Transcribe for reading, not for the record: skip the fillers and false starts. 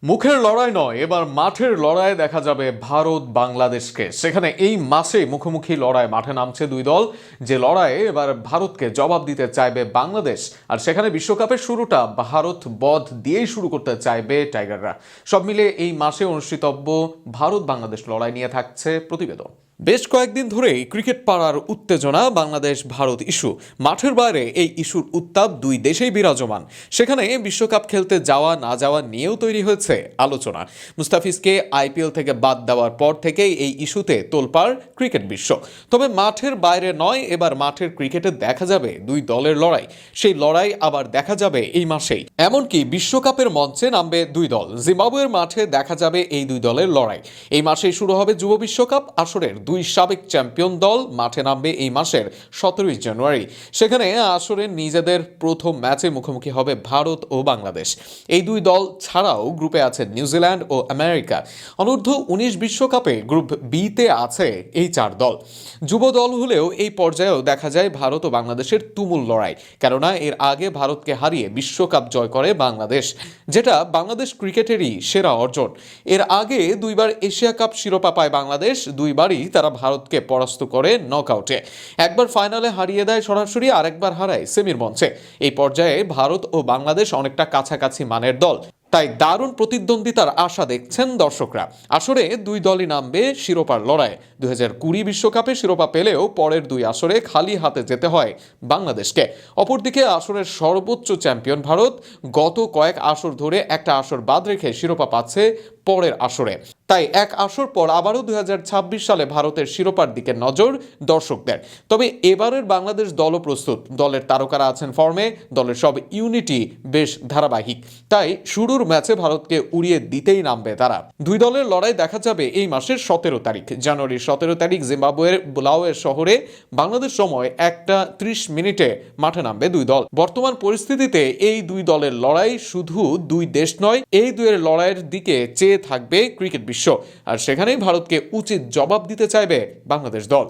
মুখের লড়াই নয়, এবার মাঠের লড়াই দেখা যাবে ভারত বাংলাদেশকে। সেখানে এই মাসে মুখোমুখি লড়াই মাঠে নামছে দুই দল, যে লড়াইয়ে এবার ভারতকে জবাব দিতে চাইবে বাংলাদেশ। আর সেখানে বিশ্বকাপের শুরুটা ভারত বধ দিয়েই শুরু করতে চাইবে টাইগাররা। সব মিলে এই মাসে অনুষ্ঠিতব্য ভারত বাংলাদেশ লড়াই নিয়ে থাকছে প্রতিবেদন। বেশ কয়েকদিন ধরেই ক্রিকেট পাড়ার উত্তেজনা বাংলাদেশ ভারত ইস্যু। মাঠের বাইরে এই ইস্যুর উত্তাপ দুই দেশেই বিরাজমান। সেখানে বিশ্বকাপ খেলতে যাওয়া না যাওয়া নিয়েও তৈরি হয়েছে আলোচনা। মুস্তাফিজকে আইপিএল থেকে বাদ দেওয়ার পর থেকেই এই ইস্যুতে তোলপাড় ক্রিকেট বিশ্ব। তবে মাঠের বাইরে নয়, এবার মাঠের ক্রিকেটে দেখা যাবে দুই দলের লড়াই। সেই লড়াই আবার দেখা যাবে এই মাসেই। এমনকি বিশ্বকাপের মঞ্চে নামবে দুই দল। জিম্বাবুয়ের মাঠে দেখা যাবে এই দুই দলের লড়াই। এই মাসেই শুরু হবে যুব বিশ্বকাপ আসরের দুই সাবেক চ্যাম্পিয়ন দল মাঠে নামবে এই মাসের 17 জানুয়ারি। সেখানে আসরের নিজেদের প্রথম ম্যাচে মুখোমুখি হবে ভারত ও বাংলাদেশ। এই দুই দল ছাড়াও গ্রুপে আছে নিউজিল্যান্ড ও আমেরিকা। অনূর্ধ্ব 19 বিশ্বকাপে গ্রুপ বিতে আছে এই চার দল। যুব দল হলেও এই পর্যায়েও দেখা যায় ভারত ও বাংলাদেশের তুমুল লড়াই, কেননা এর আগে ভারতকে হারিয়ে বিশ্বকাপ জয় করে বাংলাদেশ, যেটা বাংলাদেশ ক্রিকেটেরই সেরা অর্জন। এর আগে দুইবার এশিয়া কাপ শিরোপা পায় বাংলাদেশ, দুইবারই তারা ভারতকে পরাস্ত করে নকআউটে। একবার ফাইনালে হারিয়ে দেয় সরাসরি, আরেকবার হারায় সেমির মঞ্চে। এই পর্যায়ে ভারত ও বাংলাদেশ অনেকটা কাছাকাছি মানের দল, তাই দারুণ প্রতিদ্বন্দ্বিতার আশা দেখছেন দর্শকরা। আসরে দুই দলই নামবে শিরোপার লড়াই। 2020 বিশ্বকাপে শিরোপা পেলেও পরের দুই আসরে খালি হাতে যেতে হয় বাংলাদেশকে। অপরদিকে আসরের সর্বোচ্চ চ্যাম্পিয়ন ভারত গত কয়েক আসর ধরে একটা আসর বাদ রেখে শিরোপা পাচ্ছে পরের আসরে। তাই এক আসর পর আবারও 2026 সালে ভারতের শিরোপার দিকে নজর দর্শকদের। তবে এবারের বাংলাদেশ দলও প্রস্তুত। দলের তারকারা আছেন ফর্মে, দলের সব ইউনিটই বেশ ধারাবাহিক। তাই শুরুর ম্যাচে ভারতকে উড়িয়ে দিতেই নামবে তারা। দুই দলের লড়াই দেখা যাবে এই মাসের 17 তারিখ। জানুয়ারির 17 তারিখ জিম্বাবুয়ের বুলাওয়ে শহরে বাংলাদেশ সময় 1:30 মাঠে নামবে দুই দল। বর্তমান পরিস্থিতিতে এই দুই দলের লড়াই শুধু দুই দেশ নয়, এই দুইয়ের লড়াইয়ের দিকে চেয়ে থাকবে ক্রিকেট বিশ্ব। আর সেখানেই ভারতকে উচিত জবাব দিতে চাইবে বাংলাদেশ দল।